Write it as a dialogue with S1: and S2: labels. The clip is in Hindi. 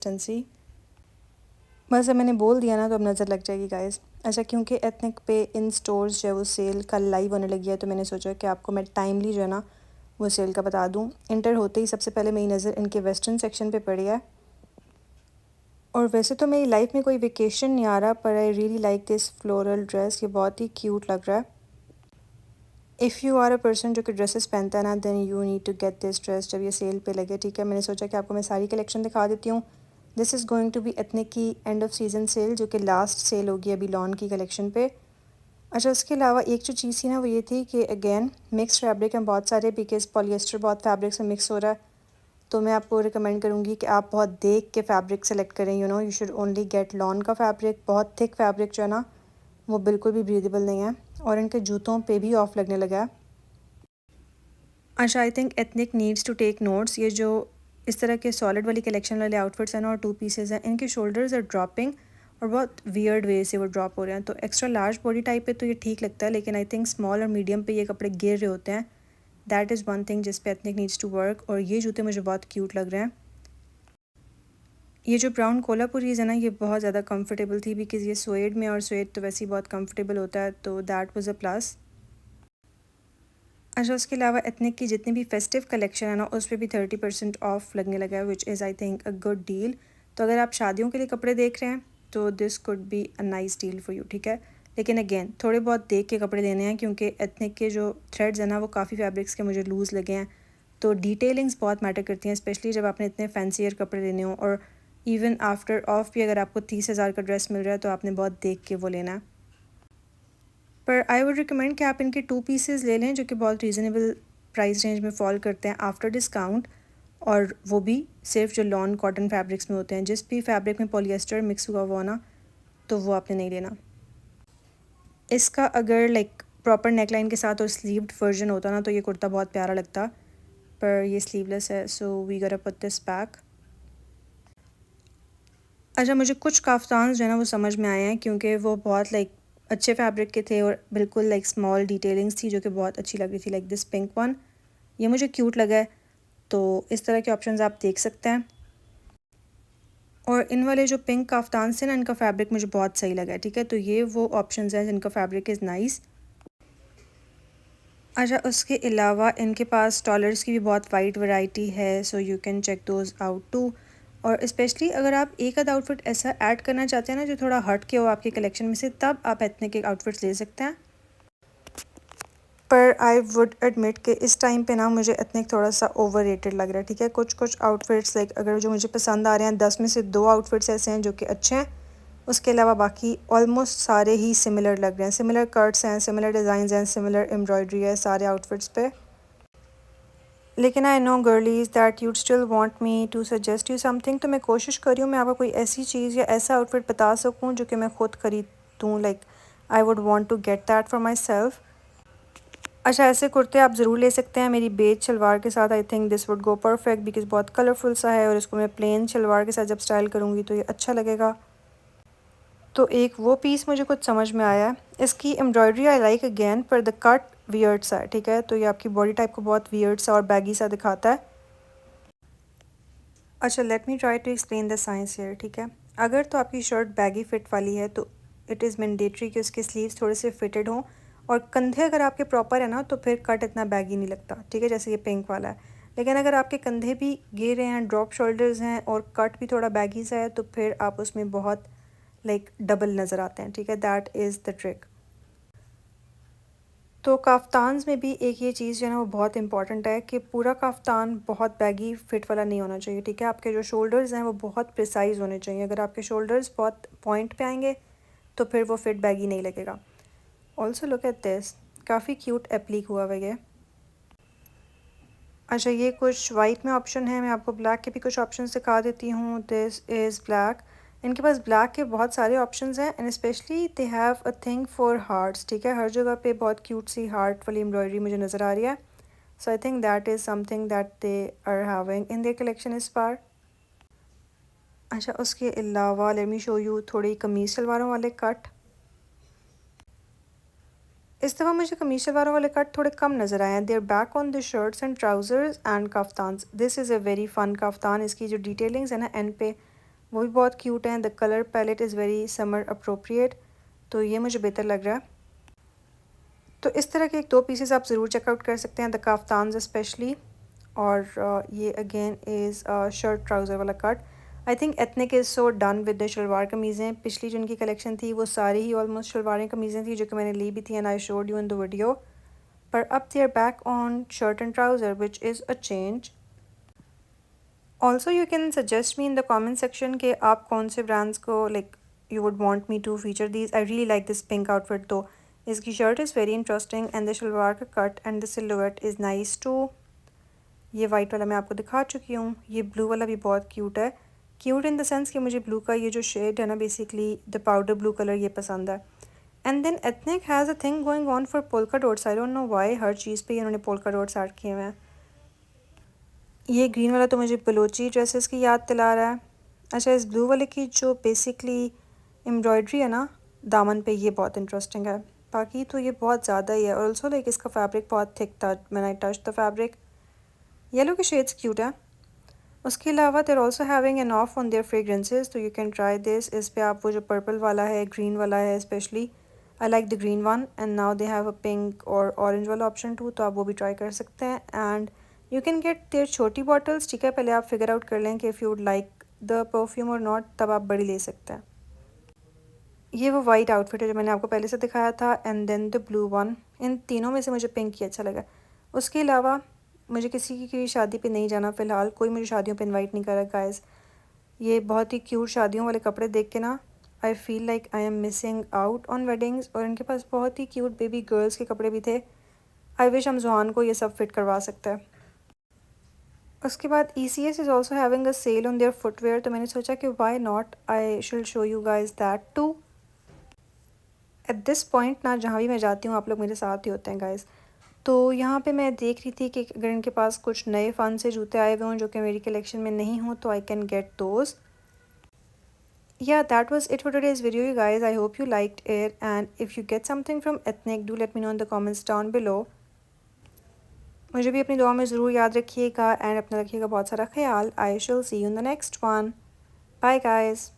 S1: कंसिस्टेंसी। बस अब मैंने बोल दिया ना तो अब नज़र लग जाएगी गाइस। अच्छा, क्योंकि एथनिक पे इन स्टोर्स जो है वो सेल कल लाइव होने लगी है, तो मैंने सोचा कि आपको मैं टाइमली जो है ना वो सेल का बता दूं। इंटर होते ही सबसे पहले मेरी नज़र इनके वेस्टर्न सेक्शन पे पड़ी है। और वैसे तो मेरी लाइफ में कोई वेकेशन नहीं आ रहा, पर I really like this floral dress. ये बहुत ही क्यूट लग रहा है। If you are a person जो कि ड्रेसेस पहनता है ना, then you need to get this dress जब ये सेल पे लगे। ठीक है, मैंने सोचा कि आपको मैं सारी कलेक्शन दिखा देती हूँ। This is going to be ethnic की एंड ऑफ सीज़न सेल, जो कि लास्ट सेल होगी अभी लॉन की कलेक्शन पे। अच्छा, उसके अलावा एक जो चीज़ थी ना वो ये थी कि अगेन मिक्स फैब्रिक हैं बहुत सारे, बिकॉज पॉलिएस्टर बहुत फैब्रिक में मिक्स हो रहा है। तो मैं आपको रिकमेंड करूँगी कि आप बहुत देख के फैब्रिक सेलेक्ट करें। You should only get lawn का फैब्रिक। बहुत थिक फैब्रिक जो है ना वो बिल्कुल भी ब्रीदेबल नहीं है। और इनके जूतों पे भी ऑफ लगने लगा है। अच्छा, I think ethnic needs to take notes. ये जो इस तरह के सॉलिड वाली कलेक्शन वाले आउटफिट्स हैं ना और टू पीसेस हैं, इनके शोल्डर्स आर ड्रॉपिंग और बहुत वियर्ड वे से वो ड्रॉप हो रहे हैं। तो एक्स्ट्रा लार्ज बॉडी टाइप पे तो ये ठीक लगता है, लेकिन आई थिंक स्मॉल और मीडियम पे ये कपड़े गिर रहे होते हैं। दैट इज़ वन थिंग जिस पे एथनिक नीड्स टू वर्क। और ये जूते मुझे बहुत क्यूट लग रहे हैं। ये जो ब्राउन कोल्हापुरीज़ है ना ये बहुत ज़्यादा कंफर्टेबल थी, बिकॉज़ ये स्वेड में, और स्वेड तो वैसे ही बहुत कंफर्टेबल होता है, तो दैट वाज अ प्लस। अच्छा, उसके अलावा एथनिक की जितनी भी फेस्टिव कलेक्शन है ना उस पर भी 30% ऑफ लगने लगा है, which is I think a good deal. तो अगर आप शादियों के लिए कपड़े देख रहे हैं तो this could be a nice deal for you. ठीक है, लेकिन अगेन थोड़े बहुत देख के कपड़े देने हैं, क्योंकि एथनिक के जो थ्रेड्स हैं ना वो काफ़ी फैब्रिक्स के मुझे लूज़ लगे हैं। तो डिटेलिंग्स बहुत मैटर करती हैं, स्पेशली जब आपने इतने फैंसीयर कपड़े लेने हों। और इवन आफ्टर ऑफ भी अगर आपको 30,000 का ड्रेस मिल रहा है तो आपने बहुत देख के वो लेना है। पर आई वुड रिकमेंड कि आप इनके टू पीसेस ले लें, जो कि बहुत रीज़नेबल प्राइस रेंज में फॉल करते हैं आफ्टर डिस्काउंट। और वो भी सिर्फ जो लॉन कॉटन फैब्रिक्स में होते हैं। जिस भी फैब्रिक में पॉलिएस्टर मिक्स हुआ हुआ ना तो वो आपने नहीं लेना। इसका अगर लाइक प्रॉपर नेकलाइन के साथ और स्लीव्ड वर्जन होता ना तो ये कुर्ता बहुत प्यारा लगता, पर ये स्लीवलेस है, सो वी गोटा पुट दिस बैक। अच्छा, मुझे कुछ काफ्तान जो है ना वो समझ में आए हैं, क्योंकि वो बहुत लाइक अच्छे फैब्रिक के थे और बिल्कुल लाइक स्मॉल डिटेलिंग्स थी जो कि बहुत अच्छी लग रही थी। लाइक दिस पिंक वन, ये मुझे क्यूट लगा है। तो इस तरह के ऑप्शंस आप देख सकते हैं। और इन वाले जो पिंक काफ्तान से ना इनका फैब्रिक मुझे बहुत सही लगा है। ठीक है, तो ये वो ऑप्शंस हैं जिनका फैब्रिक इज़ नाइस। अच्छा, उसके अलावा इनके पास डॉलर्स की भी बहुत वाइड वैरायटी है, so you can check those out too. और स्पेशली अगर आप एक आध आउटफिट ऐसा ऐड करना चाहते हैं ना जो थोड़ा हट के हो आपके कलेक्शन में से, तब आप एथनिक के आउटफिट्स ले सकते हैं। पर आई वुड एडमिट कि इस टाइम पे ना मुझे एथनिक थोड़ा सा ओवर रेटेड लग रहा है। ठीक है, कुछ कुछ आउटफिट्स लाइक अगर जो मुझे पसंद आ रहे हैं 10 में से 2 आउटफिट्स ऐसे हैं जो कि अच्छे हैं। उसके अलावा बाकी ऑलमोस्ट सारे ही सिमिलर लग रहे हैं। सिमिलर कट्स हैं, सिमिलर डिज़ाइन हैं, सिमिलर एम्ब्रॉयडरी है सारे आउटफिट्स पे। लेकिन I know girlies that you'd still want me to suggest you something. तो मैं कोशिश कर रही हूँ मैं आपको कोई ऐसी चीज़ या ऐसा आउटफिट बता सकूँ जो कि मैं खुद खरीदूँ। Like I would want to get that for myself. अच्छा, ऐसे कुर्ते आप ज़रूर ले सकते हैं मेरी बेज शलवार के साथ। I think this would go perfect, because बहुत कलरफुल सा है और इसको मैं प्लेन शलवार के साथ जब स्टाइल करूँगी तो ये अच्छा लगेगा। तो एक वो पीस मुझे कुछ समझ में आया है। इसकी एम्ब्रॉयडरी आई लाइक अगेन, पर द कट वियर्ड सा है। ठीक है, तो ये आपकी बॉडी टाइप को बहुत वियर्ड सा और बैगी सा दिखाता है। अच्छा, let me try to explain the science here. ठीक है, अगर तो आपकी शर्ट बैगी फिट वाली है तो इट इज़ मैंडेटरी कि उसके स्लीव्स थोड़े से फिटेड हों। और कंधे अगर आपके प्रॉपर है ना तो फिर कट इतना बैगी नहीं लगता। ठीक है, जैसे ये पिंक वाला है। लेकिन अगर आपके कंधे भी घेरे हैं, ड्रॉप शोल्डर्स हैं और कट भी थोड़ा बैगी सा है, तो फिर आप उसमें बहुत लाइक डबल नज़र आते हैं। ठीक है, दैट इज़ द ट्रिक। तो काफ्तान्स में भी एक ये चीज़ जो है ना वो बहुत इंपॉर्टेंट है कि पूरा काफ्तान बहुत बैगी फिट वाला नहीं होना चाहिए। ठीक है, आपके जो शोल्डर्स हैं वो बहुत प्रिसाइज होने चाहिए। अगर आपके शोल्डर्स बहुत पॉइंट पे आएंगे तो फिर वो फिट बैगी नहीं लगेगा। ऑल्सो लुक एट दिस, काफ़ी क्यूट एप्लीक हुआ हुआ ये। अच्छा, ये कुछ वाइट में ऑप्शन है, मैं आपको ब्लैक के भी कुछ ऑप्शन दिखा देती हूँ। This is black. इनके पास ब्लैक के बहुत सारे ऑप्शंस हैं and specially they have a thing for hearts. ठीक है, हर जगह पे बहुत क्यूट सी हार्ट वाली एम्ब्रॉयडरी मुझे नज़र आ रही है। So I think that is something that they are having in their collection इस बार। अच्छा, उसके अलावा लेट मी शो यू थोड़ी कमीज शलवारों वाले कट। इस दफ़ा मुझे कमीज शलवारों वाले कट थोड़े कम नज़र आए हैं। They're back on the shirts and trousers and kaftans. This is a very fun kaftan. इसकी जो डिटेलिंग्स है ना एंड पे वो भी बहुत क्यूट हैं। The colour palette is very summer appropriate, तो ये मुझे बेहतर लग रहा है। तो इस तरह के एक दो पीसेस आप ज़रूर चेकआउट कर सकते हैं, द काफ्तान्स स्पेशली। और ये अगेन इज़ शर्ट ट्राउज़र वाला cut. I think Ethnic is so done with the shalwar कमीज़ें। पिछली जिनकी कलेक्शन थी वो सारी ही ऑलमोस्ट शलवारें कमीज़ें थी जो कि मैंने ली भी थी, and I showed you in the video. पर अब they are back on shirt and trouser which is a change. Also you can suggest me in the comment section कि आप कौन से ब्रांड्स को like you would want me to feature these. I really like this pink outfit though. इसकी shirt is very interesting and the shalwar का cut and the silhouette is nice to. ये वाइट वाला मैं आपको दिखा चुकी हूँ। ये ब्लू वाला भी बहुत क्यूट है। क्यूट इन द सेंस कि मुझे ब्लू का ये जो शेड है ना, basically the powder blue colour, ये पसंद है। And then Ethnic has a thing going on for polka dots. I don't know why हर चीज़ पे इन्होंने पोल्का डॉट्स ऐड किए हुए हैं। ये ग्रीन वाला तो मुझे बलोची ड्रेसेस की याद दिला रहा है। अच्छा, इस ब्लू वाले की जो बेसिकली एम्ब्रॉयडरी है ना दामन पे, ये बहुत इंटरेस्टिंग है। बाकी तो ये बहुत ज़्यादा ही है। और ऑल्सो लाइक इसका फैब्रिक बहुत थिक था when I touch the fabric. Yellow के शेड्स क्यूट है। उसके अलावा देर also having an of on their fragrances, तो यू कैन ट्राई दिस। इस पे आप वो जो पर्पल वाला है, ग्रीन वाला है specially, I like the green one, and now they have a pink और ऑरेंज वाला ऑप्शन टू, तो आप वो भी ट्राई कर सकते हैं। And you can get their छोटी बॉटल्स। ठीक है, पहले आप फिगर आउट कर लें कि if you would like the perfume और नॉट, तब आप बड़ी ले सकते हैं। ये वो वाइट आउटफिट है जो मैंने आपको पहले से दिखाया था, and then the blue one. इन तीनों में से मुझे पिंक ही अच्छा लगा। उसके अलावा मुझे किसी की शादी पे नहीं जाना फ़िलहाल, कोई मुझे शादियों पे इनवाइट नहीं कर रहा गाइस। ये बहुत ही क्यूट शादियों वाले कपड़े देख के ना I feel like I am missing out on weddings. और इनके पास बहुत ही क्यूट बेबी गर्ल्स के कपड़े भी थे। आई विश हम जुहान को ये सब फिट करवा सकते हैं। उसके बाद ECS is also having a sale on their footwear, तो मैंने सोचा कि why not, I should show you guys that too. At this point ना जहाँ भी मैं जाती हूँ आप लोग मेरे साथ ही होते हैं गाइज। तो यहाँ पे मैं देख रही थी कि अगर इनके पास कुछ नए फ़न से जूते आए हुए हों जो कि मेरी कलेक्शन में नहीं हों, तो I can get those. Yeah, that was it for today's video, you guys. I hope you liked it, and if you get something from Ethnic, do let me know in the comments down below. मुझे भी अपनी दुआ में ज़रूर याद रखिएगा, एंड अपना रखिएगा बहुत सारा ख्याल। I shall see you in the next one. Bye guys.